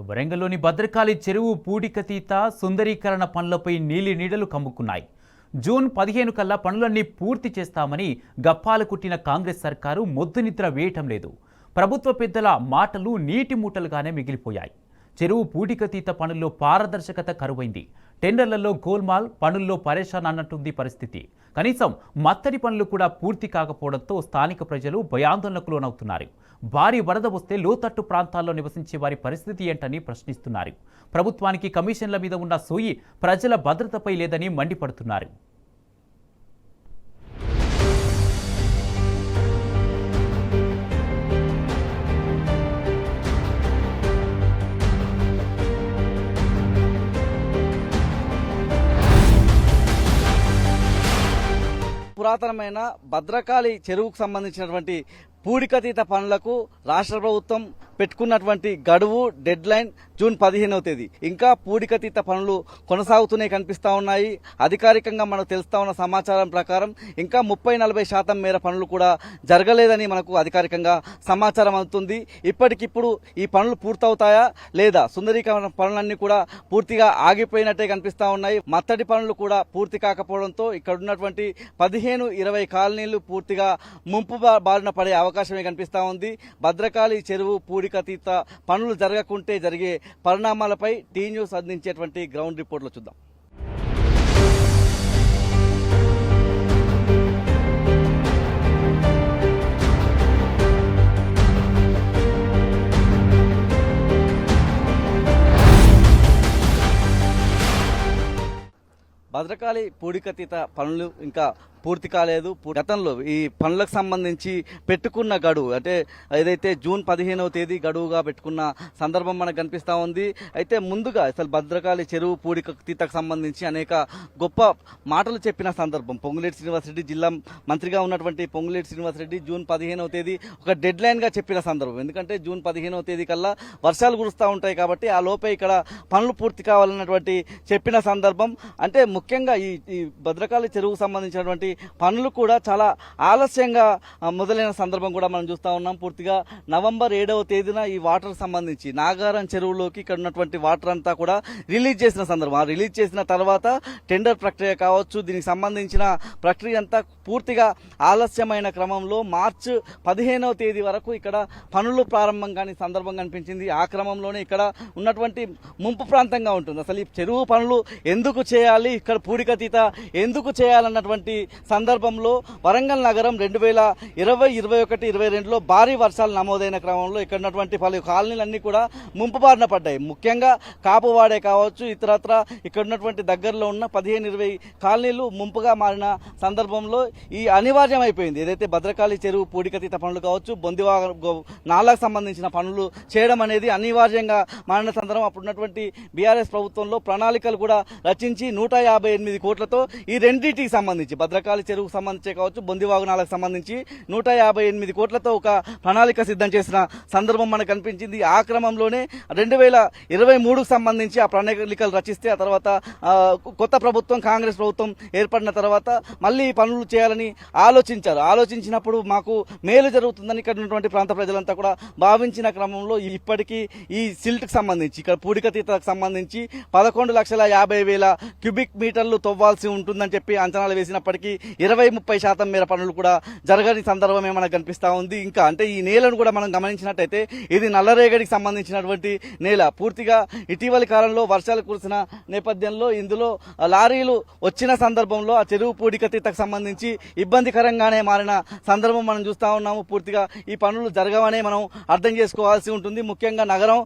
వరంగల్లోని భద్రకాళి చెరువు పూడికతీత సుందరీకరణ పనులపై నీలి నీడలు కమ్ముకున్నాయి. జూన్ 15 కల్లా పనులన్నీ పూర్తి చేస్తామని గప్పాలు కుట్టిన కాంగ్రెస్ సర్కారు మొద్దునిద్ర వేయటం లేదు. ప్రభుత్వ పెద్దల మాటలు నీటి మూటలుగానే మిగిలిపోయాయి. చెరువు పూడికతీత పనుల్లో పారదర్శకత కరువైంది. టెండర్లలో గోల్మాల్, పనుల్లో పరేషాన్ అన్నట్టుంది పరిస్థితి. కనీసం మత్తడి పనులు కూడా పూర్తి కాకపోవడంతో స్థానిక ప్రజలు భయాందోళనకు లోనవుతున్నారు. భారీ వరద వస్తే లోతట్టు ప్రాంతాల్లో నివసించే వారి పరిస్థితి ఏంటని ప్రశ్నిస్తున్నారు. ప్రభుత్వానికి కమిషన్ల మీద ఉన్న సోయి ప్రజల భద్రతపై లేదని మండిపడుతున్నారు. పురాతనమైన భద్రకాళి చెరువుకు సంబంధించినటువంటి పూడికతీత పనులకు రాష్ట్ర ప్రభుత్వం పెట్టుకున్నటువంటి గడువు డెడ్ లైన్ జూన్ 15వ తేదీ. ఇంకా పూడికతీత పనులు కొనసాగుతూనే కనిపిస్తూ ఉన్నాయి. అధికారికంగా మనకు తెలుస్తా ఉన్న సమాచారం ప్రకారం ఇంకా 30-40% మేర పనులు కూడా జరగలేదని మనకు అధికారికంగా సమాచారం అందుతుంది. ఇప్పటికిప్పుడు ఈ పనులు పూర్తవుతాయా లేదా, సుందరీకరణ పనులన్నీ కూడా పూర్తిగా ఆగిపోయినట్టే కనిపిస్తూ ఉన్నాయి. మత్తడి పనులు కూడా పూర్తి కాకపోవడంతో ఇక్కడ ఉన్నటువంటి 15-20 కాలనీలు పూర్తిగా ముంపు బారిన పడే అవకాశమే కనిపిస్తూ ఉంది. భద్రకాళి చెరువు పూడికతీత పనులు జరగకుంటే జరిగే పరిణామాలపై టీ న్యూస్ అందించేటువంటి గ్రౌండ్ రిపోర్ట్లు చూద్దాం. భద్రకాళి పూడికతీత పనులు ఇంకా పూర్తి కాలేదు. గతంలో ఈ పనులకు సంబంధించి పెట్టుకున్న గడువు అంటే ఏదైతే జూన్ 15వ తేదీ గడువుగా పెట్టుకున్న సందర్భం మనకు కనిపిస్తూ ఉంది. అయితే ముందుగా అసలు భద్రకాళి చెరువు పూడికతీతకు సంబంధించి అనేక గొప్ప మాటలు చెప్పిన సందర్భం. పొంగులేటి శ్రీనివాసరెడ్డి జిల్లా మంత్రిగా ఉన్నటువంటి పొంగులేటి శ్రీనివాసరెడ్డి జూన్ 15వ తేదీ ఒక డెడ్ లైన్ గా చెప్పిన సందర్భం. ఎందుకంటే జూన్ 15వ తేదీ కల్లా వర్షాలు కురుస్తూ ఉంటాయి కాబట్టి ఆ లోపే ఇక్కడ పనులు పూర్తి కావాలన్నటువంటి చెప్పిన సందర్భం. అంటే ముఖ్యంగా ఈ భద్రకాళి చెరువుకు సంబంధించినటువంటి పనులు కూడా చాలా ఆలస్యంగా మొదలైన సందర్భం కూడా మనం చూస్తూ ఉన్నాం. పూర్తిగా నవంబర్ 7వ తేదీన ఈ వాటర్ సంబంధించి నాగారం చెరువులోకి ఇక్కడ ఉన్నటువంటి వాటర్ అంతా కూడా రిలీజ్ చేసిన సందర్భం. రిలీజ్ చేసిన తర్వాత టెండర్ ప్రక్రియ కావచ్చు, దీనికి సంబంధించిన ప్రక్రియ అంతా పూర్తిగా ఆలస్యమైన క్రమంలో మార్చి 15వ తేదీ వరకు ఇక్కడ పనులు ప్రారంభం కాని సందర్భం కనిపించింది. ఆ క్రమంలోనే ఇక్కడ ఉన్నటువంటి ముంపు ప్రాంతంగా ఉంటుంది. అసలు ఈ చెరువు పనులు ఎందుకు చేయాలి, ఇక్కడ పూడికతీత ఎందుకు చేయాలన్నటువంటి సందర్భంలో వరంగల్ నగరం 2020, 2021, 2022లో భారీ వర్షాలు నమోదైన క్రమంలో ఇక్కడ ఉన్నటువంటి పలు కాలనీలన్నీ కూడా ముంపు బారిన పడ్డాయి. ముఖ్యంగా కాపువాడే కావచ్చు, ఇతరత్ర ఇక్కడ ఉన్నటువంటి దగ్గరలో ఉన్న 15-20 కాలనీలు ముంపుగా మారిన సందర్భంలో ఈ అనివార్యం అయిపోయింది. ఏదైతే భద్రకాళి చెరువు పూడికతీత పనులు కావచ్చు, బొందివా నాలాకు సంబంధించిన పనులు చేయడం అనేది అనివార్యంగా మారిన సందర్భం. అప్పుడున్నటువంటి బీఆర్ఎస్ ప్రభుత్వంలో ప్రణాళికలు కూడా రచించి 158 కోట్లతో ఈ రెండింటికి సంబంధించి భద్రకాళి చెరువుకు సంబంధించి కావచ్చు, బొందివాగు నాలకు సంబంధించి 158 కోట్లతో ఒక ప్రణాళిక సిద్ధం చేసిన సందర్భం మనకు కనిపించింది. ఆ క్రమంలోనే 2023కు సంబంధించి ఆ ప్రణాళికలు రచిస్తే ఆ తర్వాత కొత్త ప్రభుత్వం కాంగ్రెస్ ప్రభుత్వం ఏర్పడిన తర్వాత మళ్ళీ పనులు చేయాలని ఆలోచించినప్పుడు మాకు మేలు జరుగుతుందని ఇక్కడ ఉన్నటువంటి ప్రాంత ప్రజలంతా కూడా భావించిన క్రమంలో ఇప్పటికీ ఈ సిల్ట్కి సంబంధించి ఇక్కడ పూడికతీతకు సంబంధించి 11,50,000 క్యూబిక్ మీటర్లు తవ్వాల్సి ఉంటుందని చెప్పి అంచనాలు వేసినప్పటికీ 20-30% మేర పనులు కూడా జరగని సందర్భమే మనకు కనిపిస్తా ఉంది. ఇంకా అంటే ఈ నేలను కూడా మనం గమనించినట్టయితే ఇది నల్లరేగడికి సంబంధించినటువంటి నేల. పూర్తిగా ఇటీవలి కాలంలో వర్షాలు కురిసిన నేపథ్యంలో ఇందులో లారీలు వచ్చిన సందర్భంలో ఆ చెరువు పూడికతీతకు సంబంధించి ఇబ్బందికరంగానే మారిన సందర్భం మనం చూస్తా ఉన్నాము. పూర్తిగా ఈ పనులు జరగవనే మనం అర్థం చేసుకోవాల్సి ఉంటుంది. ముఖ్యంగా నగరం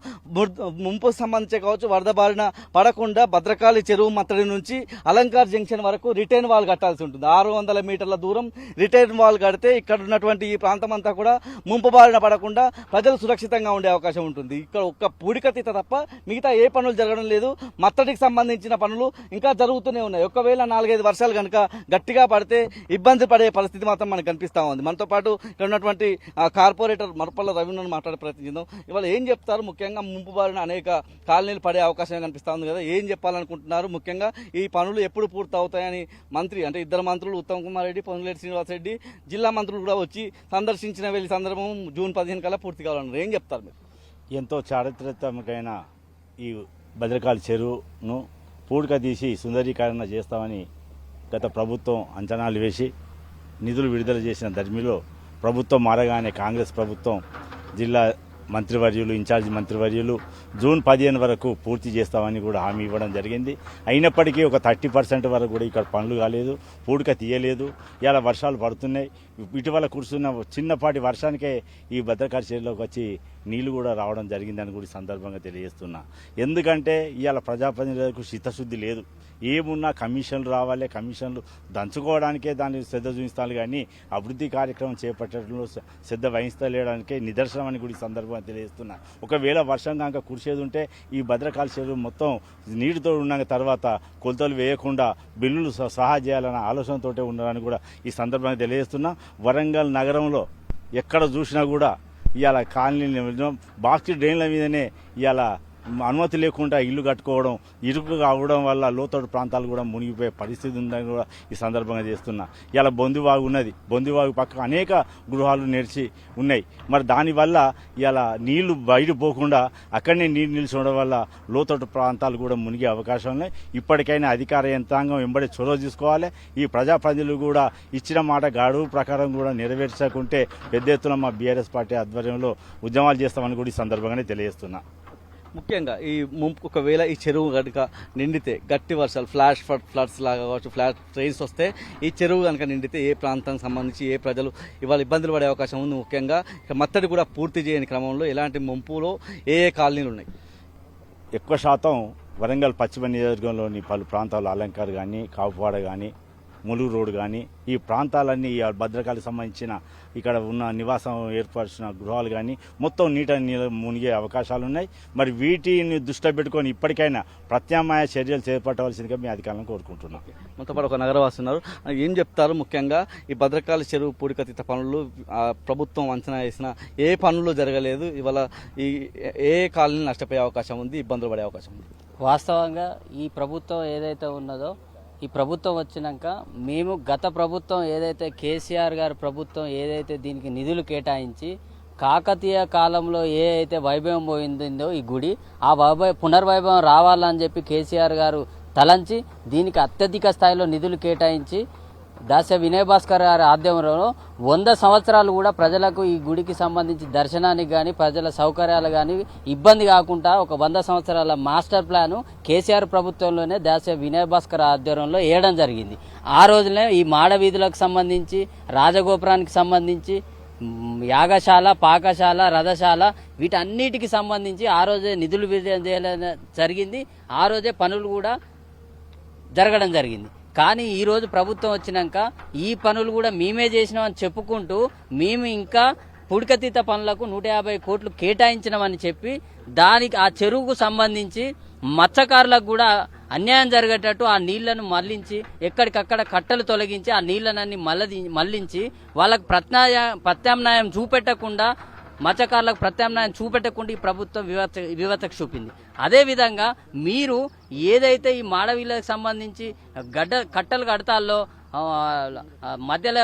ముంపు సంబంధించి కావచ్చు, వరద బారిన పడకుండా భద్రకాళి చెరువు మత్తడి నుంచి అలంకార్ జంక్షన్ వరకు రిటైన్ వాల్ కట్టాల్సి ఉంటుంది. 600 మీటర్ల దూరం రిటైన్ వాల్ కడితే ఇక్కడ ఉన్నటువంటి ఈ ప్రాంతం అంతా కూడా ముంపు బారిన పడకుండా ప్రజలు సురక్షితంగా ఉండే అవకాశం ఉంటుంది. ఇక్కడ ఒక్క పూడికతీత తప్ప మిగతా ఏ పనులు జరగడం లేదు. మత్తడికి సంబంధించిన పనులు ఇంకా జరుగుతూనే ఉన్నాయి. ఒకవేళ 4-5 వర్షాలు కనుక గట్టిగా పడితే ఇబ్బంది పడే పరిస్థితి మాత్రం మనకు కనిపిస్తా ఉంది. మనతో పాటు ఇక్కడ ఉన్నటువంటి కార్పొరేటర్ మరపల్ల రవీంద్రను మాట్లాడే ప్రయత్నం చేద్దాం. ఇవాళ ఏం చెప్తారు? ముఖ్యంగా ముంపు బారిన అనేక కాలనీలు పడే అవకాశం కనిపిస్తా ఉంది కదా, ఏం చెప్పాలనుకుంటున్నారు? ముఖ్యంగా ఈ పనులు ఎప్పుడు పూర్తి అవుతాయని మంత్రి అంటే ఇద్దరు మంత్రులు ఉత్తమ్ కుమార్ రెడ్డి, పొంగులేటి శ్రీనివాసరెడ్డి, జిల్లా మంత్రులు కూడా వచ్చి సందర్శించిన వెళ్ళి సందర్భం జూన్ 15 కల్లా పూర్తి కావాలన్నారు. ఏం చెప్తారు మీరు? ఎంతో చారిత్రాత్మకమైన ఈ భద్రకాళి చెరువును పూడిక తీసి సుందరీకరణ చేస్తామని గత ప్రభుత్వం అంచనాలు వేసి నిధులు విడుదల చేసిన ధర్మిలో ప్రభుత్వం మారగానే కాంగ్రెస్ ప్రభుత్వం జిల్లా మంత్రివర్యులు ఇన్ఛార్జి మంత్రివర్యులు జూన్ 15 వరకు పూర్తి చేస్తామని కూడా హామీ ఇవ్వడం జరిగింది. అయినప్పటికీ ఒక 30% వరకు కూడా ఇక్కడ పనులు కాలేదు, పూడిక తీయలేదు. ఇలా వర్షాలు పడుతున్నాయి. ఇటీవల కురుస్తున్న చిన్నపాటి వర్షానికే ఈ భద్రకాళి చెరువులోకి వచ్చి నీళ్లు కూడా రావడం జరిగిందని కూడా ఈ సందర్భంగా తెలియజేస్తున్నా. ఎందుకంటే ఇవాళ ప్రజాప్రతినిధులకు చిత్తశుద్ధి లేదు. ఏమున్నా కమిషన్లు రావాలి, కమిషన్లు దంచుకోవడానికే దాన్ని శ్రద్ధ చూపిస్తాను కానీ అభివృద్ధి కార్యక్రమం చేపట్టడంలో శ్రద్ధ వహిస్తలేడానికే నిదర్శనం అని కూడా ఈ సందర్భంగా తెలియజేస్తున్నా. ఒకవేళ వర్షం కనుక కురిసేది ఉంటే ఈ భద్రకాళి చెరువు మొత్తం నీటితో ఉన్న తర్వాత కొలతలు వేయకుండా బిల్లులు సహా చేయాలన్న ఆలోచనతోటే ఉన్నారని కూడా ఈ సందర్భంగా తెలియజేస్తున్నా. వరంగల్ నగరంలో ఎక్కడ చూసినా కూడా ఇవాళ కాలనీలు బాక్స్ డ్రైన్ల మీదనే ఇవాళ అనుమతి లేకుండా ఇల్లు కట్టుకోవడం, ఇరుకు కావడం వల్ల లోతట్టు ప్రాంతాలు కూడా మునిగిపోయే పరిస్థితి ఉందని కూడా ఈ సందర్భంగా చేస్తున్నా. ఇలా బొందివాగు ఉన్నది, బొందివాగు పక్క అనేక గృహాలు నెరిచి ఉన్నాయి. మరి దానివల్ల ఇలా నీళ్లు బయట పోకుండా అక్కడనే నీరు నిలిచడం వల్ల లోతట్టు ప్రాంతాలు కూడా మునిగే అవకాశం ఉన్నాయి. ఇప్పటికైనా అధికార యంత్రాంగం వెంబడి చొరవ తీసుకోవాలి. ఈ ప్రజాప్రతినిధులు కూడా ఇచ్చిన మాట గడువు ప్రకారం కూడా నెరవేర్చకుంటే పెద్ద ఎత్తున మా బీఆర్ఎస్ పార్టీ ఆధ్వర్యంలో ఉద్యమాలు చేస్తామని కూడా ఈ సందర్భంగానే తెలియజేస్తున్నా. ముఖ్యంగా ఈ ముంపు ఒకవేళ ఈ చెరువు కనుక నిండితే గట్టి వర్షాలు ఫ్లడ్స్ లాగా కావచ్చు, ఫ్లాష్ ట్రైన్స్ వస్తే ఈ చెరువు కనుక నిండితే ఏ ప్రాంతానికి సంబంధించి ఏ ప్రజలు ఇవాళ ఇబ్బందులు పడే అవకాశం ఉంది. ముఖ్యంగా ఇక మత్తడి కూడా పూర్తి చేయని క్రమంలో ఎలాంటి ముంపులో ఏ కాలనీలు ఉన్నాయి? ఎక్కువ శాతం వరంగల్ పశ్చిమ నియోజకవర్గంలోని పలు ప్రాంతాలు అలంకార్ కానీ, కాపువాడ కానీ, ములుగు రోడ్ కానీ ఈ ప్రాంతాలన్నీ ఈ భద్రకాళికి సంబంధించిన ఇక్కడ ఉన్న నివాసం ఏర్పరిచిన గృహాలు కానీ మొత్తం నీళ్ళ మునిగే అవకాశాలు ఉన్నాయి. మరి వీటిని దృష్టిలో పెట్టుకొని ఇప్పటికైనా ప్రత్యామ్నాయ చర్యలు చేపట్టవలసిందిగా మీ అధికారులను కోరుకుంటున్నాం. మొత్తం పాటు ఒక నగరవాసి ఉన్నారు, ఏం చెప్తారు? ముఖ్యంగా ఈ భద్రకాళి చెరువు పూడికతీత పనులు ప్రభుత్వం అంచనా వేసిన ఏ పనులు జరగలేదు. ఇవాళ ఈ ఏ కాలనీ నష్టపోయే అవకాశం ఉంది, ఇబ్బందులు పడే అవకాశం ఉంది? వాస్తవంగా ఈ ప్రభుత్వం ఏదైతే ఉన్నదో, ఈ ప్రభుత్వం వచ్చినాక మేము గత ప్రభుత్వం ఏదైతే కేసీఆర్ గారి ప్రభుత్వం ఏదైతే దీనికి నిధులు కేటాయించి కాకతీయ కాలంలో ఏ అయితే వైభవం పోయిందో ఈ గుడి ఆ పునర్వైభవం రావాలని చెప్పి కేసీఆర్ గారు తలంచి దీనికి అత్యధిక స్థాయిలో నిధులు కేటాయించి దాస్య వినయ్ భాస్కర్ గారి ఆధ్వర్యంలో 100 సంవత్సరాలు కూడా ప్రజలకు ఈ గుడికి సంబంధించి దర్శనానికి కానీ ప్రజల సౌకర్యాలు కానీ ఇబ్బంది కాకుండా ఒక 100 సంవత్సరాల మాస్టర్ ప్లాను కేసీఆర్ ప్రభుత్వంలోనే దాస్య వినయ్ భాస్కర్ ఆధ్వర్యంలో వేయడం జరిగింది. ఆ రోజునే ఈ మాడ వీధులకు సంబంధించి, రాజగోపురానికి సంబంధించి, యాగశాల, పాకశాల, రథశాల వీటన్నిటికి సంబంధించి ఆ రోజే నిధులు విడుదల చేయడం జరిగింది. ఆ రోజే పనులు కూడా జరగడం జరిగింది. కానీ ఈరోజు ప్రభుత్వం వచ్చినాక ఈ పనులు కూడా మేమే చేసినామని చెప్పుకుంటూ మేము ఇంకా పూడికతీత పనులకు 150 కోట్లు కేటాయించినామని చెప్పి దానికి ఆ చెరువుకు సంబంధించి మత్స్యకారులకు కూడా అన్యాయం జరిగేటట్టు ఆ నీళ్లను మళ్లించి ఎక్కడికక్కడ కట్టలు తొలగించి ఆ నీళ్లనన్నీ మళ్లించి వాళ్ళకు ప్రత్యామ్నాయం చూపెట్టకుండా, మత్స్యకారులకు ప్రత్యామ్నాయం చూపెట్టకుండా ఈ ప్రభుత్వం వివతకు చూపింది. అదేవిధంగా మీరు ఏదైతే ఈ మాడవీళ్ళకి సంబంధించి కట్టలు కడతాల్లో మధ్యలో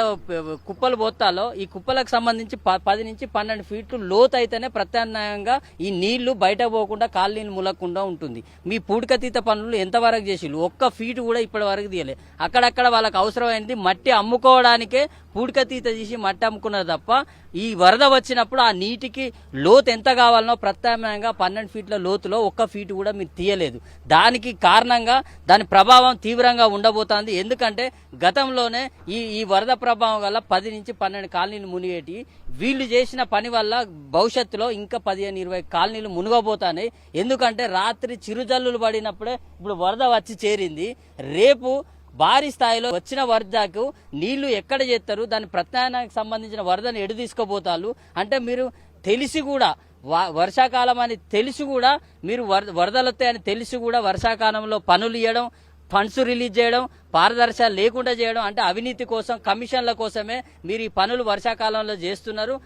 కుప్పలు పోతాలో ఈ కుప్పలకు సంబంధించి 10 నుంచి 12 ఫీట్లు లోతు అయితేనే ప్రత్యామ్నాయంగా ఈ నీళ్లు బయట పోకుండా కాలనీలు ములగకుండా ఉంటుంది. మీ పూడికతీత పనులు ఎంతవరకు చేసిళ్ళు? 1 ఫీటు కూడా ఇప్పటి వరకు తీయలే. అక్కడక్కడ వాళ్ళకి అవసరమైంది మట్టి అమ్ముకోవడానికే పూడికతీత తీసి మట్టి అమ్ముకున్నారు తప్ప ఈ వరద వచ్చినప్పుడు ఆ నీటికి లోతు ఎంత కావాలనో ప్రత్యామ్నాయంగా 12 ఫీట్ల లోతులో 1 ఫీటు కూడా మీరు తీయలేదు. దానికి కారణంగా దాని ప్రభావం తీవ్రంగా ఉండబోతోంది. ఎందుకంటే గతంలోనే ఈ వరద ప్రభావం వల్ల 10 నుంచి 12 కాలనీలు మునిగేటి. వీళ్ళు చేసిన పని వల్ల భవిష్యత్తులో ఇంకా 15-20 కాలనీలు మునిగబోతాయి. ఎందుకంటే రాత్రి చిరుజల్లులు పడినప్పుడే ఇప్పుడు వరద వచ్చి చేరింది. రేపు భారీ స్థాయిలో వచ్చిన వరదకు నీళ్లు ఎక్కడ చేస్తారు? దాని ప్రత్యామ్నాయానికి సంబంధించిన వరదను ఎడు తీసుకోబోతారు అంటే మీరు తెలిసి కూడా వర్షాకాలం అని తెలిసి కూడా మీరు వరదలు వస్తాయని తెలిసి కూడా వర్షాకాలంలో పనులు ఇవ్వడం, ఫండ్స్ రిలీజ్ చేయడం, పారదర్శక లేకుండా చేయడం అంటే అవినీతి కోసం, కమిషన్ల కోసమే మీరు ఈ పనులు వర్షాకాలంలో చేస్తున్నారు.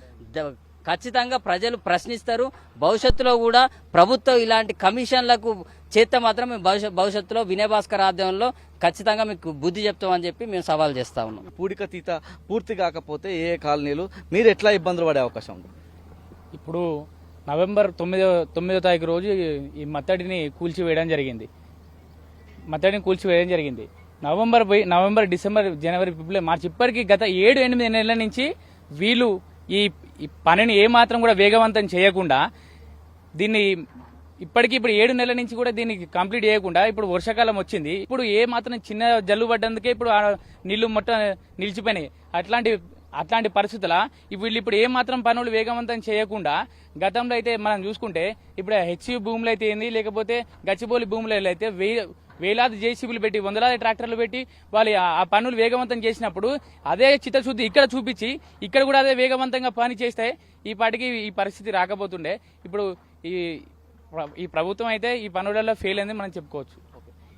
ఖచ్చితంగా ప్రజలు ప్రశ్నిస్తారు. భవిష్యత్తులో కూడా ప్రభుత్వం ఇలాంటి కమిషన్లకు చేస్తే మాత్రం మేము భవిష్యత్తులో వినయ్ భాస్కర్ ఆధ్వర్యంలో ఖచ్చితంగా మీకు బుద్ధి చెప్తామని చెప్పి మేము సవాల్ చేస్తా ఉన్నాం. పూడికతీత పూర్తి కాకపోతే ఏ కాలనీలు మీరు ఎట్లా ఇబ్బందులు పడే అవకాశం ఉంది? ఇప్పుడు నవంబర్ 9వ తారీఖు రోజు ఈ మత్తడిని కూల్చివేయడం జరిగింది. నవంబర్, డిసెంబర్, జనవరి, ఫిబ్రవరి, మార్చి ఇప్పటికీ గత 7-8 నెలల నుంచి వీళ్ళు ఈ పనిని ఏమాత్రం కూడా వేగవంతం చేయకుండా దీన్ని ఇప్పుడు 7 నెలల నుంచి కూడా దీన్ని కంప్లీట్ చేయకుండా ఇప్పుడు వర్షాకాలం వచ్చింది. ఇప్పుడు ఏ మాత్రం చిన్న జల్లు పడ్డందుకే ఇప్పుడు ఆ నీళ్లు మొత్తం నిలిచిపోయినాయి. అట్లాంటి పరిస్థితుల వీళ్ళు ఇప్పుడు ఏ మాత్రం పనులు వేగవంతం చేయకుండా గతంలో అయితే మనం చూసుకుంటే ఇప్పుడు హెచ్యూ భూములు అయితే ఏంది, లేకపోతే గచ్చిబౌలి భూములలో అయితే వేలాది జేసీబీలు పెట్టి వందలాది ట్రాక్టర్లు పెట్టి వాళ్ళు ఆ పనులు వేగవంతం చేసినప్పుడు అదే చిత్తశుద్ధి ఇక్కడ చూపించి ఇక్కడ కూడా అదే వేగవంతంగా పని చేస్తే ఈ పాటికి ఈ పరిస్థితి రాకపోతుండే. ఇప్పుడు ఈ ప్రభుత్వం అయితే ఈ పనులలో ఫెయిల్ అయింది మనం చెప్పుకోవచ్చు.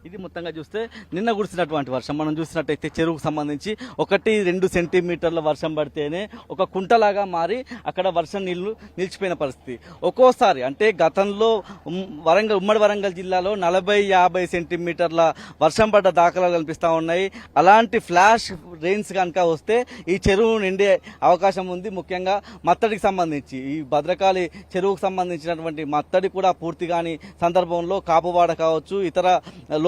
ఇది మొత్తంగా చూస్తే నిన్న కురిసినటువంటి వర్షం మనం చూసినట్టయితే చెరువుకు సంబంధించి 1-2 సెంటీమీటర్ల వర్షం పడితేనే ఒక కుంటలాగా మారి అక్కడ వర్షం నీళ్లు నిలిచిపోయిన పరిస్థితి. ఒక్కోసారి అంటే గతంలో ఉమ్మడి వరంగల్ జిల్లాలో 40-50 సెంటీమీటర్ల వర్షం పడ్డ దాఖలాలు కనిపిస్తూ ఉన్నాయి. అలాంటి ఫ్లాష్ రెయిన్స్ కనుక వస్తే ఈ చెరువు నిండే అవకాశం ఉంది. ముఖ్యంగా మత్తడికి సంబంధించి ఈ భద్రకాళి చెరువుకు సంబంధించినటువంటి మత్తడి కూడా పూర్తి కాని సందర్భంలో కాపువాడ కావచ్చు, ఇతర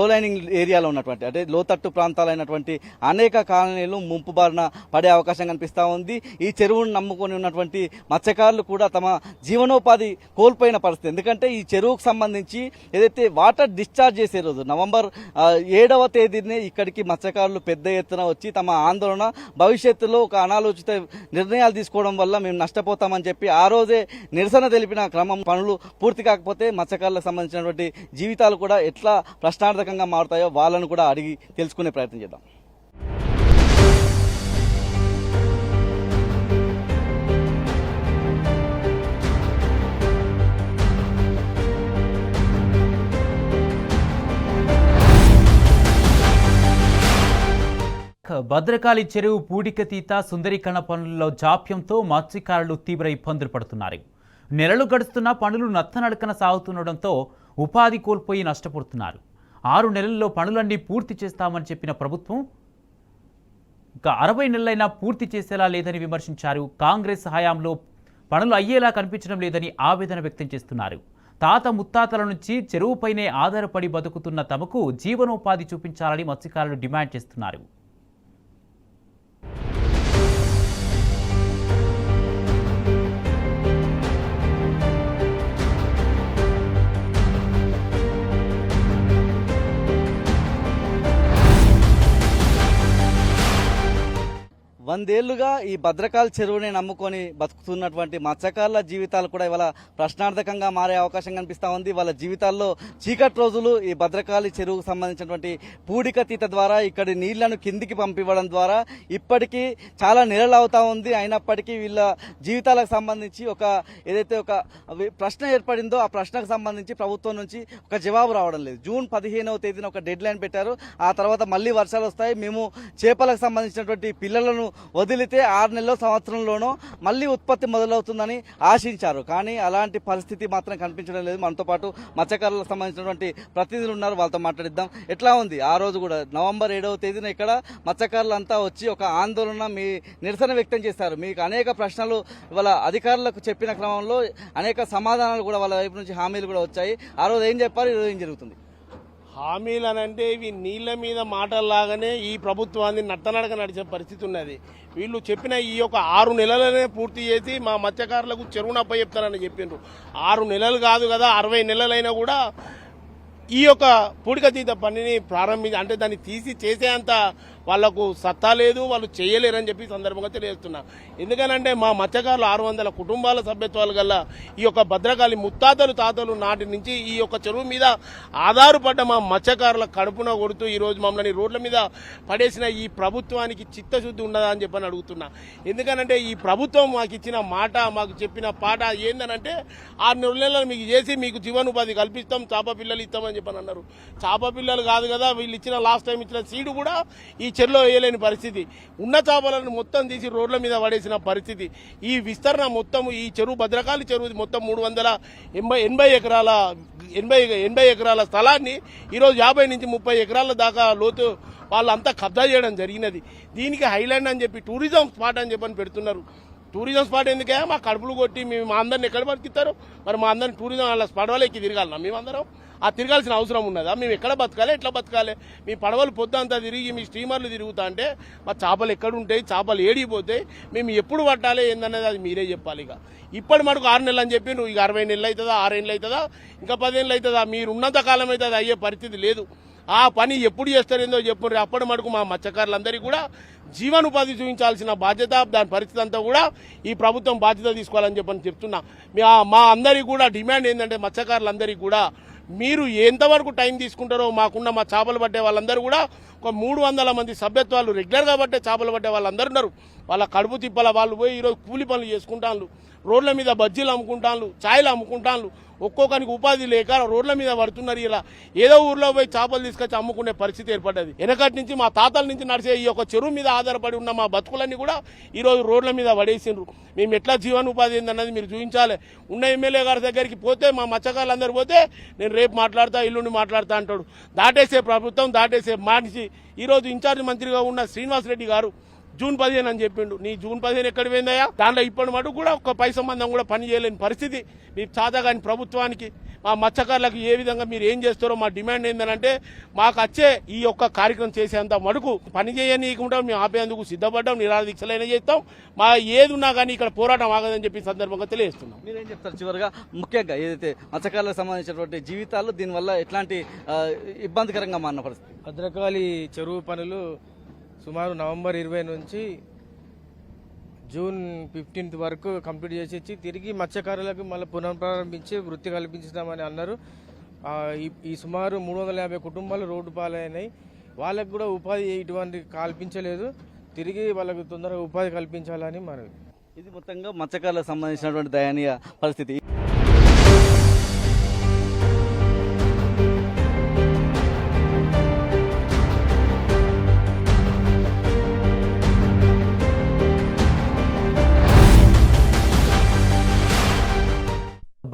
లైనింగ్ ఏరియాలో ఉన్నటువంటి అంటే లోతట్టు ప్రాంతాలైనటువంటి అనేక కాలనీలు ముంపు బారిన పడే అవకాశం కనిపిస్తూ ఉంది. ఈ చెరువును నమ్ముకొని ఉన్నటువంటి మత్స్యకారులు కూడా తమ జీవనోపాధి కోల్పోయిన పరిస్థితి. ఎందుకంటే ఈ చెరువుకు సంబంధించి ఏదైతే వాటర్ డిశ్చార్జ్ చేసే రోజు నవంబర్ 7వ తేదీనే ఇక్కడికి మత్స్యకారులు పెద్ద ఎత్తున వచ్చి తమ ఆందోళన భవిష్యత్తులో ఒక అనాలోచిత నిర్ణయాలు తీసుకోవడం వల్ల మేము నష్టపోతామని చెప్పి ఆ రోజే నిరసన తెలిపిన క్రమం పనులు పూర్తి కాకపోతే మత్స్యకారులకు సంబంధించినటువంటి జీవితాలు కూడా ఎట్లా ప్రశ్నార్థకంగా మారుతాయో వాళ్ళను కూడా అడిగి తెలుసుకునే ప్రయత్నం చేద్దాం. భద్రకాళి చెరువు పూడికతీత సుందరీకరణ పనుల్లో జాప్యంతో మత్స్యకారులు తీవ్ర ఇబ్బందులు పడుతున్నారు. నెలలు గడుస్తున్న పనులు నత్తనడకన సాగుతుండటంతో ఉపాధి కోల్పోయి నష్టపోతున్నారు. 6 నెలల్లో పనులన్నీ పూర్తి చేస్తామని చెప్పిన ప్రభుత్వం ఇంకా 60 నెలలైనా పూర్తి చేసేలా లేదని విమర్శించారు. కాంగ్రెస్ హయాంలో పనులు అయ్యేలా కనిపించడం లేదని ఆవేదన వ్యక్తం చేస్తున్నారు. తాత ముత్తాతల నుంచి చెరువుపైనే ఆధారపడి బతుకుతున్న తమకు జీవనోపాధి చూపించాలని మత్స్యకారులు డిమాండ్ చేస్తున్నారు. వందేళ్లుగా ఈ భద్రకాళి చెరువుని నమ్ముకొని బతుకుతున్నటువంటి మత్స్యకారుల జీవితాలు కూడా ఇవాళ ప్రశ్నార్థకంగా మారే అవకాశం కనిపిస్తూ ఉంది. వాళ్ళ జీవితాల్లో చీకటి రోజులు ఈ భద్రకాళి చెరువుకు సంబంధించినటువంటి పూడికతీత ద్వారా ఇక్కడి నీళ్లను కిందికి పంపివ్వడం ద్వారా ఇప్పటికీ చాలా నెలలు అవుతా ఉంది. అయినప్పటికీ వీళ్ళ జీవితాలకు సంబంధించి ఏదైతే ఒక ప్రశ్న ఏర్పడిందో ఆ ప్రశ్నకు సంబంధించి ప్రభుత్వం నుంచి ఒక జవాబు రావడం లేదు. జూన్ 15వ తేదీన ఒక డెడ్ లైన్ పెట్టారు. ఆ తర్వాత మళ్ళీ వర్షాలు వస్తాయి, మేము చేపలకు సంబంధించినటువంటి పిల్లలను వదిలితే 6 నెలల సంవత్సరంలోనూ మళ్ళీ ఉత్పత్తి మొదలవుతుందని ఆశించారు. కానీ అలాంటి పరిస్థితి మాత్రం కనిపించడం లేదు. మనతో పాటు మత్స్యకారులకు సంబంధించినటువంటి ప్రతినిధులు ఉన్నారు, వాళ్ళతో మాట్లాడిద్దాం. ఎట్లా ఉంది ఆ రోజు కూడా నవంబర్ 7వ తేదీన ఇక్కడ మత్స్యకారులంతా వచ్చి ఒక ఆందోళన మీ నిరసన వ్యక్తం చేశారు. మీకు అనేక ప్రశ్నలు వాళ్ళ అధికారులకు చెప్పిన క్రమంలో అనేక సమాధానాలు కూడా వాళ్ళ వైపు నుంచి హామీలు కూడా వచ్చాయి. ఆ రోజు ఏం చెప్పారు, ఈరోజు ఏం జరుగుతుంది? హామీలు అనంటే ఇవి నీళ్ల మీద మాటల్లాగానే ఈ ప్రభుత్వాన్ని నత్తనడక నడిచే పరిస్థితి ఉన్నది. వీళ్ళు చెప్పిన ఈ యొక్క 6 నెలలనే పూర్తి చేసి మా మత్స్యకారులకు చెరువును అప్పచెప్తారని చెప్పిండ్రు. 6 నెలలు కాదు కదా, 60 నెలలైనా కూడా ఈ యొక్క పూడికతీత పనిని ప్రారంభించి అంటే దాన్ని తీసి చేసేంత వాళ్లకు సత్తా లేదు, వాళ్ళు చేయలేరని చెప్పి సందర్భంగా తెలియజేస్తున్నా. ఎందుకనంటే మా మత్స్యకారులు 600 కుటుంబాల సభ్యత్వాలు గల ఈ యొక్క భద్రకాళి తాతలు నాటి నుంచి ఈ యొక్క చెరువు మీద ఆధారపడ్డ మా మత్స్యకారుల కడుపున కొడుతూ ఈరోజు మమ్మల్ని రోడ్ల మీద పడేసిన ఈ ప్రభుత్వానికి చిత్తశుద్ధి ఉన్నదా అని చెప్పని అడుగుతున్నా. ఎందుకనంటే ఈ ప్రభుత్వం మాకు ఇచ్చిన మాట, మాకు చెప్పిన పాట ఏందనంటే 6 నెలలు మీకు చేసి మీకు జీవనోపాధి కల్పిస్తాం, చేప పిల్లలు ఇస్తామని చెప్పని అన్నారు. చేప పిల్లలు కాదు కదా, వీళ్ళు ఇచ్చిన లాస్ట్ టైం ఇచ్చిన సీడు కూడా ఈ చెరువులో వేయలేని పరిస్థితి, ఉన్న చేపలను మొత్తం తీసి రోడ్ల మీద పడేసిన పరిస్థితి. ఈ విస్తరణ మొత్తం ఈ చెరువు భద్రకాళి చెరువు మొత్తం 380 ఎకరాల స్థలాన్ని ఈరోజు 50 నుంచి 30 ఎకరాల దాకా లోతు వాళ్ళంతా కబ్జా చేయడం జరిగినది. దీనికి హైలాండ్ అని చెప్పి టూరిజం స్పాట్ అని చెప్పని పెడుతున్నారు. టూరిజం స్పాట్ ఎందుకే మా కడుపులు కొట్టి మా అందరిని ఎక్కడ బతికిస్తారు? మరి మా అందరిని టూరిజం వాళ్ళ పడవలెక్కి తిరగాలన్నా మేమందరం? ఆ తిరగాల్సిన అవసరం ఉన్నదా? మేము ఎక్కడ బతకాలి, ఎట్లా బతకాలి? మీ పడవలు పొద్దంతా తిరిగి మీ స్టీమర్లు తిరుగుతా అంటే మా చేపలు ఎక్కడుంటాయి, చేపలు ఏడిపోతాయి, మేము ఎప్పుడు పట్టాలి ఏందనేది అది మీరే చెప్పాలి. ఇప్పటి మటుకు 6 నెలలు అని చెప్పి నువ్వు ఇక 60 నెలలు అవుతుందా, 6 ఏళ్ళు అవుతుందా, ఇంకా 10 ఏళ్ళు అవుతుందా? మీరు ఉన్నంత కాలం అయితే అది అయ్యే పరిస్థితి లేదు. ఆ పని ఎప్పుడు చేస్తారేందో చెప్పండి. అప్పటి మటుకు మా మత్స్యకారులందరికీ కూడా జీవనోపాధి చూపించాల్సిన బాధ్యత, దాని పరిస్థితి అంతా కూడా ఈ ప్రభుత్వం బాధ్యత తీసుకోవాలని చెప్తున్నా. మా అందరికీ కూడా డిమాండ్ ఏంటంటే మత్స్యకారులందరికీ కూడా మీరు ఎంతవరకు టైం తీసుకుంటారో మాకున్న మా చేపలు పట్టే వాళ్ళందరూ కూడా ఒక 300 మంది సభ్యత్వాలు రెగ్యులర్గా పట్టే చేపలు పట్టే వాళ్ళందరూ ఉన్నారు. వాళ్ళ కడుపు తిప్పల వాళ్ళు పోయి ఈరోజు కూలి పనులు చేసుకుంటాను, రోడ్ల మీద బజ్జీలు అమ్ముకుంటాను, ఛాయలు అమ్ముకుంటాను. ఒక్కొక్కరికి ఉపాధి లేక రోడ్ల మీద పడుతున్నారు. ఇలా ఏదో ఊర్లో పోయి చేపలు తీసుకొచ్చి అమ్ముకునే పరిస్థితి ఏర్పడ్డది. వెనకటి నుంచి మా తాతల నుంచి నడిచే ఈ యొక్క చెరువు మీద ఆధారపడి ఉన్న మా బతుకులన్నీ కూడా ఈరోజు రోడ్ల మీద పడేసిండ్రు. మేము ఎట్లా జీవనోపాధి ఏందన్నది మీరు చూపించాలి. ఉన్న ఎమ్మెల్యే గారి దగ్గరికి పోతే మా మత్స్యకారులందరూ పోతే నేను రేపు మాట్లాడతా, ఎల్లుండి మాట్లాడతా అంటాడు. దాటేసే ప్రభుత్వం, దాటేసే మనిషి. ఈరోజు ఇన్ఛార్జ్ మంత్రిగా ఉన్న శ్రీనివాస్ రెడ్డి గారు జూన్ 15 అని చెప్పిండు. నీ జూన్ 15 ఎక్కడ పోయిందయ్యా? దాంట్లో ఇప్పటి మటుకు కూడా ఒక పై సంబంధం కూడా పని చేయలేని పరిస్థితి. మీ చాతగాని ప్రభుత్వానికి మా మత్స్యకారులకు ఏ విధంగా మీరు ఏం చేస్తారో మా డిమాండ్ ఏంటంటే మాకు వచ్చే ఈ యొక్క కార్యక్రమం చేసేంత మటుకు పని చేయనీయకుండా మేము ఆపేందుకు సిద్ధపడ్డాం, నిరాదీక్షలైనా చేస్తాం. మా ఏది ఉన్నా కానీ ఇక్కడ పోరాటం ఆగదని చెప్పి సందర్భంగా తెలియజేస్తున్నాం. మీరేం చెప్తారు చివరిగా? ముఖ్యంగా ఏదైతే మత్స్యకారులకు సంబంధించినటువంటి జీవితాలు దీనివల్ల ఎట్లాంటి ఇబ్బందికరంగా మారిన పరిస్థితి? భద్రకాళి చెరువు పనులు సుమారు నవంబర్ 20 నుంచి జూన్ 15 వరకు కంప్లీట్ చేసి తిరిగి మత్స్యకారులకు మళ్ళీ పునఃప్రారంభించి వృత్తి కల్పించుతామని అన్నారు. ఈ సుమారు 350 కుటుంబాలు రోడ్డు పాలైనాయి. వాళ్ళకు కూడా ఉపాధి ఇటువంటి కల్పించలేదు. తిరిగి వాళ్ళకు తొందరగా ఉపాధి కల్పించాలని మనవి. ఇది మొత్తంగా మత్స్యకారులకు సంబంధించినటువంటి దయనీయ పరిస్థితి.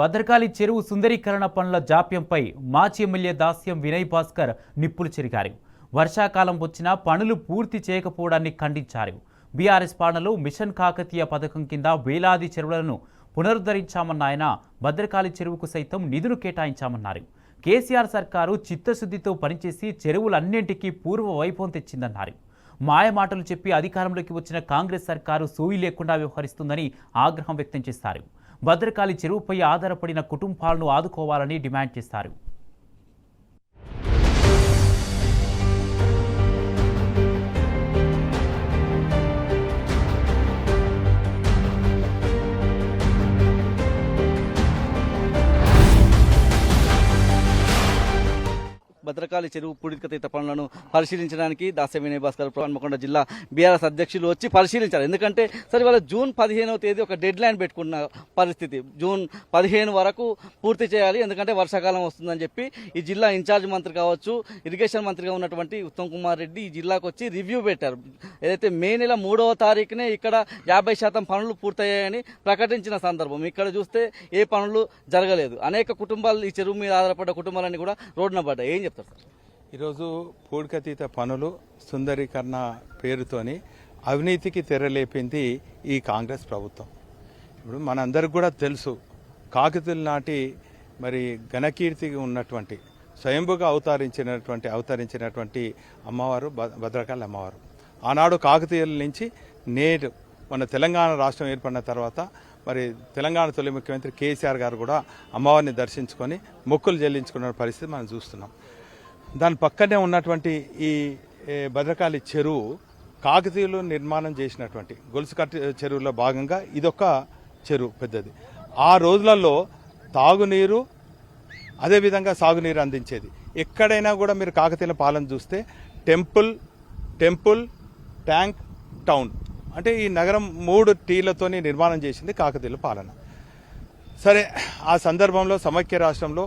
భద్రకాళి చెరువు సుందరీకరణ పనుల జాప్యంపై మాజీ ఎమ్మెల్యే దాస్యం వినయ్ భాస్కర్ నిప్పులు చెరిగారు. వర్షాకాలం వచ్చినా పనులు పూర్తి చేయకపోవడాన్ని ఖండించారు. బీఆర్ఎస్ పాలనలో మిషన్ కాకతీయ పథకం కింద వేలాది చెరువులను పునరుద్ధరించామన్న ఆయన భద్రకాళి చెరువుకు సైతం నిధులు కేటాయించామన్నారు. కేసీఆర్ సర్కారు చిత్తశుద్ధితో పనిచేసి చెరువులన్నింటికీ పూర్వ వైభవం తెచ్చిందన్నారు. మాయమాటలు చెప్పి అధికారంలోకి వచ్చిన కాంగ్రెస్ సర్కారు సోయి లేకుండా వ్యవహరిస్తుందని ఆగ్రహం వ్యక్తం చేశారు. భద్రకాళి చెరువుపై ఆధారపడిన కుటుంబాలను ఆదుకోవాలని డిమాండ్ చేశారు. భద్రకాళి చెరువు పూడికతీత పనులను పరిశీలించడానికి దాస్యం వినయ్ భాస్కర్ హన్మకొండ జిల్లా బీఆర్ఎస్ అధ్యక్షులు వచ్చి పరిశీలించారు. ఎందుకంటే సరే వాళ్ళ జూన్ 15వ తేదీ ఒక డెడ్ లైన్ పెట్టుకున్న పరిస్థితి. జూన్ 15 వరకు పూర్తి చేయాలి, ఎందుకంటే వర్షాకాలం వస్తుందని చెప్పి ఈ జిల్లా ఇన్ఛార్జ్ మంత్రి కావచ్చు, ఇరిగేషన్ మంత్రిగా ఉన్నటువంటి ఉత్తమ్ కుమార్ రెడ్డి ఈ జిల్లాకు వచ్చి రివ్యూ పెట్టారు. ఏదైతే మే నెల 3వ తారీఖునే ఇక్కడ 50% పనులు పూర్తయ్యాయని ప్రకటించిన సందర్భం ఇక్కడ చూస్తే ఏ పనులు జరగలేదు. అనేక కుటుంబాలు ఈ చెరువు మీద ఆధారపడ్డ కుటుంబాలన్నీ కూడా రోడ్డున పడ్డాయి. ఏం చెప్తారు? ఈరోజు పూడికతీత పనులు సుందరీకరణ పేరుతోని అవినీతికి తెరలేపింది ఈ కాంగ్రెస్ ప్రభుత్వం. ఇప్పుడు మనందరికి కూడా తెలుసు, కాకతీయుల నాటి మరి ఘనకీర్తిగా ఉన్నటువంటి స్వయంభుగా అవతరించినటువంటి అమ్మవారు భద్రకాళి అమ్మవారు. ఆనాడు కాకతీయుల నుంచి నేడు మన తెలంగాణ రాష్ట్రం ఏర్పడిన తర్వాత మరి తెలంగాణ తొలి ముఖ్యమంత్రి కేసీఆర్ గారు కూడా అమ్మవారిని దర్శించుకొని మొక్కులు చెల్లించుకున్న పరిస్థితి మనం చూస్తున్నాం. దాని పక్కనే ఉన్నటువంటి ఈ భద్రకాళి చెరువు కాకతీయులు నిర్మాణం చేసినటువంటి గొలుసుకట్టు చెరువులో భాగంగా ఇదొక చెరువు పెద్దది. ఆ రోజులలో తాగునీరు అదేవిధంగా సాగునీరు అందించేది. ఎక్కడైనా కూడా మీరు కాకతీయుల పాలన చూస్తే టెంపుల్, ట్యాంక్, టౌన్ అంటే ఈ నగరం 3 టీలతోని నిర్మాణం చేసింది కాకతీయుల పాలన. సరే, ఆ సందర్భంలో సమైక్య రాష్ట్రంలో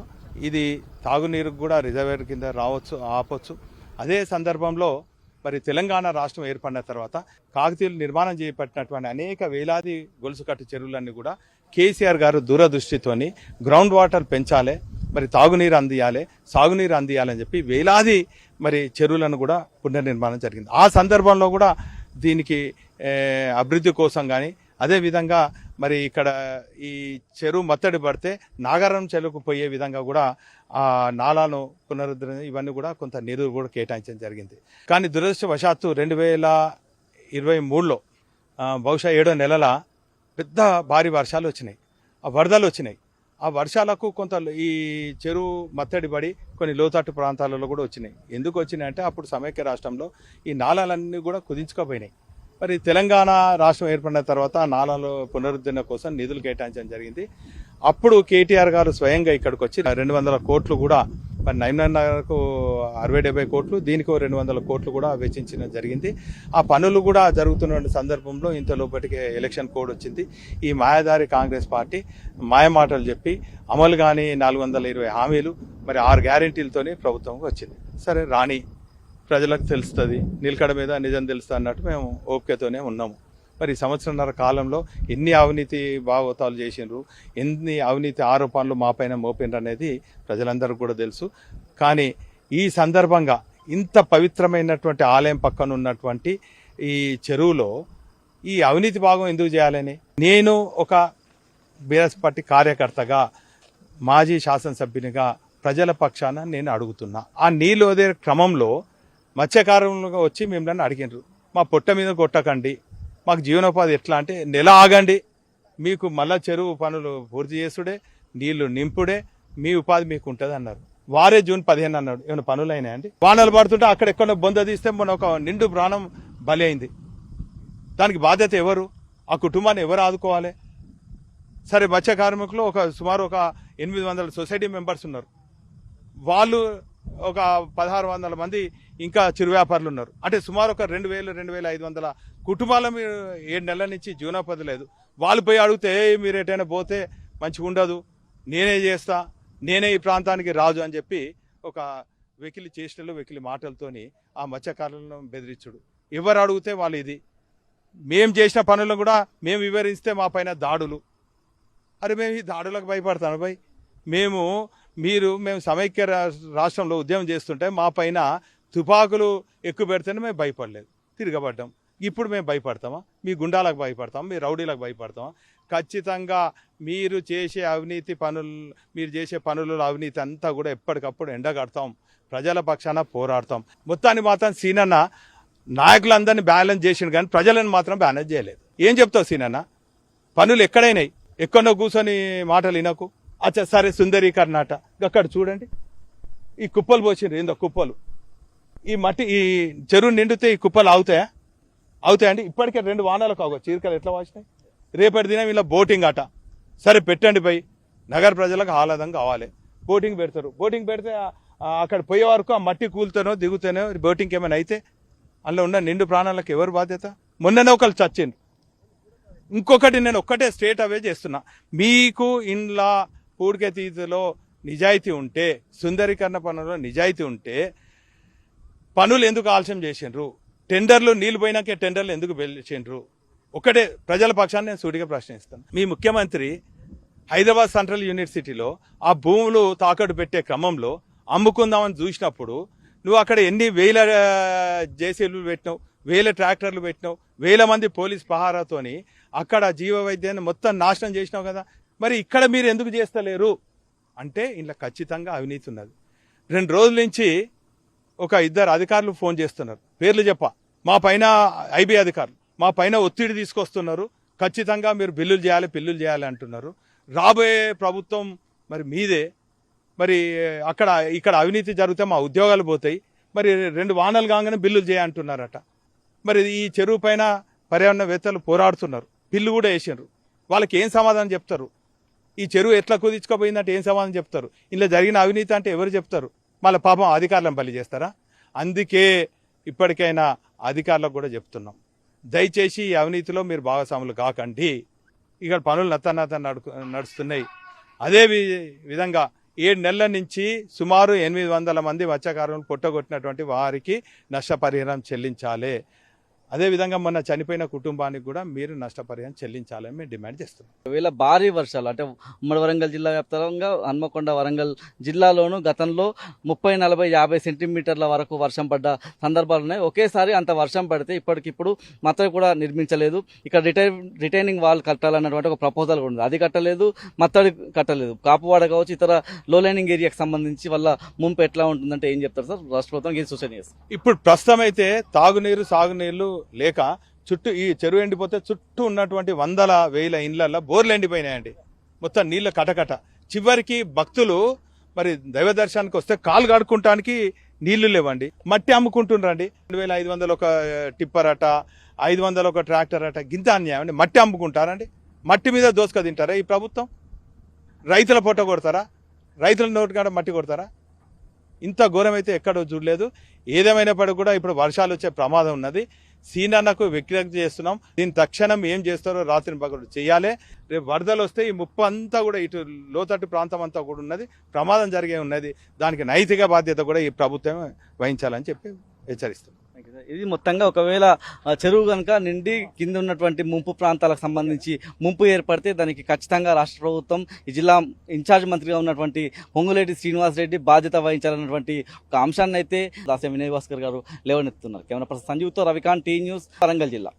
ఇది తాగునీరు కూడా రిజర్వేర్ కింద రావచ్చు, ఆపొచ్చు. అదే సందర్భంలో మరి తెలంగాణ రాష్ట్రం ఏర్పడిన తర్వాత కాకతీయులు నిర్మాణం చేపట్టినటువంటి అనేక వేలాది గొలుసుకట్టు చెరువులన్నీ కూడా కేసీఆర్ గారు దూరదృష్టితోని గ్రౌండ్ వాటర్ పెంచాలి, మరి తాగునీరు అందియాలి, సాగునీరు అందియాలని చెప్పి వేలాది మరి చెరువులను కూడా పునర్నిర్మాణం జరిగింది. ఆ సందర్భంలో కూడా దీనికి అభివృద్ధి కోసం కానీ అదేవిధంగా మరి ఇక్కడ ఈ చెరువు మత్తడి పడితే నాగారం చెరువుకు పోయే విధంగా కూడా ఆ నాలాను పునరుద్ధరణ ఇవన్నీ కూడా కొంత నిధులు కూడా కేటాయించడం జరిగింది. కానీ దురదృష్టవశాత్తు 2023లో బహుశా 7వ నెలల పెద్ద భారీ వర్షాలు వచ్చినాయి, ఆ వరదలు వచ్చినాయి. ఆ వర్షాలకు కొంత ఈ చెరువు మత్తడి పడి కొన్ని లోతట్టు ప్రాంతాలలో కూడా వచ్చినాయి. ఎందుకు వచ్చినాయి అంటే అప్పుడు సమైక్య రాష్ట్రంలో ఈ నాలాలన్నీ కూడా కుదించుకోపోయినాయి. మరి తెలంగాణ రాష్ట్రం ఏర్పడిన తర్వాత ఆ నాలాల పునరుద్ధరణ కోసం నిధులు కేటాయించడం జరిగింది. అప్పుడు కేటీఆర్ గారు స్వయంగా ఇక్కడికి వచ్చి 200 కోట్లు కూడా, మరి నైమ్నగర్కు 60-70 కోట్లు, దీనికి 200 కోట్లు కూడా వెచ్చించడం జరిగింది. ఆ పనులు కూడా జరుగుతున్న సందర్భంలో ఇంతలోపటికే ఎలక్షన్ కోడ్ వచ్చింది. ఈ మాయాదారి కాంగ్రెస్ పార్టీ మాయమాటలు చెప్పి అమలు కానీ 420 హామీలు, మరి 6 గ్యారెంటీలతోనే ప్రభుత్వంకి వచ్చింది. సరే రాణి, ప్రజలకు తెలుస్తుంది, నిలకడ మీద నిజం తెలుస్తుంది అన్నట్టు మేము ఓపికతోనే ఉన్నాము. మరి సంవత్సరంన్నర కాలంలో ఎన్ని అవినీతి భాగవతాలు చేసిండ్రు, ఎన్ని అవినీతి ఆరోపణలు మా పైన మోపిండ్రు అనేది ప్రజలందరికీ కూడా తెలుసు. కానీ ఈ సందర్భంగా ఇంత పవిత్రమైనటువంటి ఆలయం పక్కన ఉన్నటువంటి ఈ చెరువులో ఈ అవినీతి భాగం ఎందుకు చేయాలని నేను ఒక బీఆర్ఎస్ పార్టీ కార్యకర్తగా, మాజీ శాసనసభ్యునిగా ప్రజల పక్షాన నేను అడుగుతున్నా. ఆ నీళ్ళు వదే క్రమంలో మత్స్యకారులుగా వచ్చి మిమ్మల్ని అడిగినారు, మా పొట్ట మీద కొట్టకండి, మాకు జీవనోపాధి ఎట్లా అంటే నెల ఆగండి, మీకు మళ్ళా చెరువు పనులు పూర్తి చేసుడే, నీళ్లు నింపుడే, మీ ఉపాధి మీకు ఉంటుంది అన్నారు. వారే జూన్ 15 అన్నాడు. ఏమైనా పనులు అయినాయండి? వానలు పడుతుంటే అక్కడ ఎక్కడ బొంద తీస్తే మన ఒక నిండు ప్రాణం బలి అయింది. దానికి బాధ్యత ఎవరు? ఆ కుటుంబాన్ని ఎవరు ఆదుకోవాలి? సరే, మత్స్య కార్మికులు సుమారు ఒక 800 సొసైటీ మెంబర్స్ ఉన్నారు. వాళ్ళు ఒక 1600 మంది ఇంకా చిరు వ్యాపారులు ఉన్నారు. అంటే సుమారు ఒక 2000-2500 కుటుంబాల 7 నెలల నుంచి జీవనోపాధి లేదు. వాళ్ళు పోయి అడిగితే మీరు ఎటైనా పోతే మంచిగా ఉండదు, నేనే చేస్తా, నేనే ఈ ప్రాంతానికి రాజు అని చెప్పి ఒక వెకిలి చేష్టలు, వెకిలి మాటలతోని ఆ మత్స్యకారులను బెదిరించుడు. ఎవరు అడిగితే వాళ్ళు ఇది. మేము చేసిన పనులను కూడా మేము వివరిస్తే మా పైన దాడులు. అరే, మేము ఈ దాడులకు భయపడతాను భయ్. మేము సమైక్య రాష్ట్రంలో ఉద్యమం చేస్తుంటే మా పైన తుపాకులు ఎక్కువ పెడితేనే మేము భయపడలేదు, తిరగబడ్డాం. ఇప్పుడు మేము భయపడతామా? మీ గుండాలకు భయపడతామా? మీ రౌడీలకు భయపడతామా? ఖచ్చితంగా మీరు చేసే పనుల అవినీతి అంతా కూడా ఎప్పటికప్పుడు ఎండగడతాం, ప్రజల పక్షాన పోరాడతాం. మొత్తాన్ని మాత్రం సీనన్న నాయకులందరినీ బ్యాలెన్స్ చేసిండు, కానీ ప్రజలను మాత్రం బ్యాలెన్స్ చేయలేదు. ఏం చెప్తావు సీనన్న? పనులు ఎక్కడైనాయి, ఎక్కడో కూర్చొని మాటలు వినకు. అచ్చా సరే, సుందరీకరణ అట అక్కడ చూడండి, ఈ కుప్పలు పోసిండ్రు. ఏందో కుప్పలు, ఈ మట్టి ఈ చెరువు నిండితే ఈ కుప్పలు అవుతాయండి? ఇప్పటికే 2 వానాలకు చీరకలు ఎట్లా వాసినాయి. రేపటి దినం ఇలా బోటింగ్ అట. సరే పెట్టండి భయ్, నగర ప్రజలకు ఆహ్లాదం కావాలి. బోటింగ్ పెడతారు. బోటింగ్ పెడితే అక్కడ పోయే వరకు ఆ మట్టి కూలుతానో దిగుతానో బోటింగ్ ఏమైనా అయితే అందులో ఉన్న నిండు ప్రాణాలకు ఎవరు బాధ్యత? మొన్ననే ఒకళ్ళు చచ్చిండ్రు. ఇంకొకటి నేను ఒక్కటే స్ట్రేట్ అవే చేస్తున్నా, మీకు ఇండ్ల పూడికతీతలో నిజాయితీ ఉంటే, సుందరీకరణ పనుల్లో నిజాయితీ ఉంటే పనులు ఎందుకు ఆలస్యం చేసిండ్రు? టెండర్లు నీళ్లు పోయినాకే టెండర్లు ఎందుకు చేసిండ్రు? ఒకటే ప్రజల పక్షాన్ని నేను సూటిగా ప్రశ్నిస్తాను. మీ ముఖ్యమంత్రి హైదరాబాద్ సెంట్రల్ యూనివర్సిటీలో ఆ భూములు తాకట్టు పెట్టే క్రమంలో అమ్ముకుందామని చూసినప్పుడు నువ్వు అక్కడ ఎన్ని వేల జేసీబీలు పెట్టినావు, వేల ట్రాక్టర్లు పెట్టినావు, 1000 మంది పోలీస్ పహారాతోని అక్కడ జీవ వైద్యాన్ని మొత్తం నాశనం చేసినావు కదా. మరి ఇక్కడ మీరు ఎందుకు చేస్తలేరు అంటే ఇంట్లో ఖచ్చితంగా అవినీతి ఉన్నది. 2 రోజుల నుంచి ఒక 2 అధికారులు ఫోన్ చేస్తున్నారు, పేర్లు మా పైన ఐబీ అధికారులు మా పైన ఒత్తిడి తీసుకొస్తున్నారు, ఖచ్చితంగా మీరు బిల్లులు చేయాలి అంటున్నారు. రాబోయే ప్రభుత్వం మరి మీదే, మరి ఇక్కడ అవినీతి జరిగితే మా ఉద్యోగాలు పోతాయి, మరి 2 వానాలు కాగానే బిల్లులు చేయంటున్నారట. మరి ఈ చెరువు పైన పర్యావరణవేత్తలు పోరాడుతున్నారు, బిల్లు కూడా వేసినారు. వాళ్ళకి ఏం సమాధానం చెప్తారు? ఈ చెరువు ఎట్లా కుదించుకోపోయిందంటే ఏం సమాధానం చెప్తారు? ఇలా జరిగిన అవినీతి అంటే ఎవరు చెప్తారు? మళ్ళీ పాపం అధికారులను బలి చేస్తారా? అందుకే ఇప్పటికైనా అధికారులకు కూడా చెప్తున్నాం, దయచేసి ఈ అవినీతిలో మీరు భాగస్వాములు కాకండి. ఇక్కడ పనులు నడుస్తున్నాయి. అదే విధంగా 7 నెలల నుంచి సుమారు 800 మంది మత్స్యకారులను పొట్టగొట్టినటువంటి వారికి నష్టపరిహారం చెల్లించాలి. అదేవిధంగా మొన్న చనిపోయిన కుటుంబానికి కూడా మీరు నష్టపరిహారం చెల్లించాలని మేము డిమాండ్ చేస్తున్నాం. ఒకవేళ భారీ వర్షాలు అంటే ఉమ్మడి వరంగల్ జిల్లా వ్యాప్తంగా హన్మకొండ వరంగల్ జిల్లాలోనూ గతంలో 30, 40, 50 సెంటీమీటర్ల వరకు వర్షం పడ్డ సందర్భాలు ఉన్నాయి. ఒకేసారి అంత వర్షం పడితే ఇప్పటికిప్పుడు మత్తడి కూడా నిర్మించలేదు. ఇక్కడ రిటైనింగ్ వాల్ కట్టాలన్నటువంటి ఒక ప్రపోజల్ కూడా ఉంది. అది కట్టలేదు, మత్తడి కట్టలేదు. కాపువాడ కావచ్చు, ఇతర లో లైనింగ్ ఏరియాకి సంబంధించి వల్ల ముంపు ఎట్లా ఉంటుందంటే ఏం చెప్తారు సార్? రాష్ట్ర ప్రభుత్వం ఏం సూచన చేస్తారు? ఇప్పుడు ప్రస్తుతం అయితే తాగునీరు సాగునీళ్లు లేక చుట్టూ ఈ చెరువు ఎండిపోతే చుట్టూ ఉన్నటువంటి వందల వేల ఇండ్లల్లో బోర్లు ఎండిపోయినాయండి. మొత్తం నీళ్ళ కటకట. చివరికి భక్తులు మరి దైవ దర్శనానికి వస్తే కాలు కడుక్కుంటానికి నీళ్లు లేవండి. మట్టి అమ్ముకుంటుండ్రండి. 2500 ఒక టిప్పర్ అట, 500 ఒక ట్రాక్టర్ అట. గింత అన్యాయం అండి. మట్టి అమ్ముకుంటారండి. మట్టి మీద దోసుక తింటారా ఈ ప్రభుత్వం? రైతుల పొట్ట కొడతారా? రైతుల నోటికాడ మట్టి కొడతారా? ఇంత ఘోరం అయితే ఎక్కడో చూడలేదు. ఏదేమైనప్పటికీ కూడా ఇప్పుడు వర్షాలు వచ్చే ప్రమాదం ఉన్నది. సీనన్నకు వ్యతిరేకత చేస్తున్నాం. దీని తక్షణం ఏం చేస్తారో రాత్రి పగలు చేయాలి. రేపు వరదలు వస్తే ఈ ముప్పు అంతా కూడా ఇటు లోతట్టు ప్రాంతం అంతా కూడా ఉన్నది, ప్రమాదం జరిగే ఉన్నది. దానికి నైతిక బాధ్యత కూడా ఈ ప్రభుత్వం వహించాలని చెప్పి హెచ్చరిస్తున్నాం. ఇది మొత్తంగా ఒకవేళ చెరువు కనుక నిండి కింద ఉన్నటువంటి ముంపు ప్రాంతాలకు సంబంధించి ముంపు ఏర్పడితే దానికి ఖచ్చితంగా రాష్ట్ర ప్రభుత్వం ఈ జిల్లా ఇన్ఛార్జ్ మంత్రిగా ఉన్నటువంటి పొంగులేటి శ్రీనివాస్ రెడ్డి బాధ్యత వహించాలన్నటువంటి ఒక అంశాన్ని అయితే దాసే వినయ్ భాస్కర్ గారు లేవనెత్తున్నారు. కెమెరా పర్సన్ సంజీవ్తో రవికాంత్, టీ న్యూస్, వరంగల్ జిల్లా.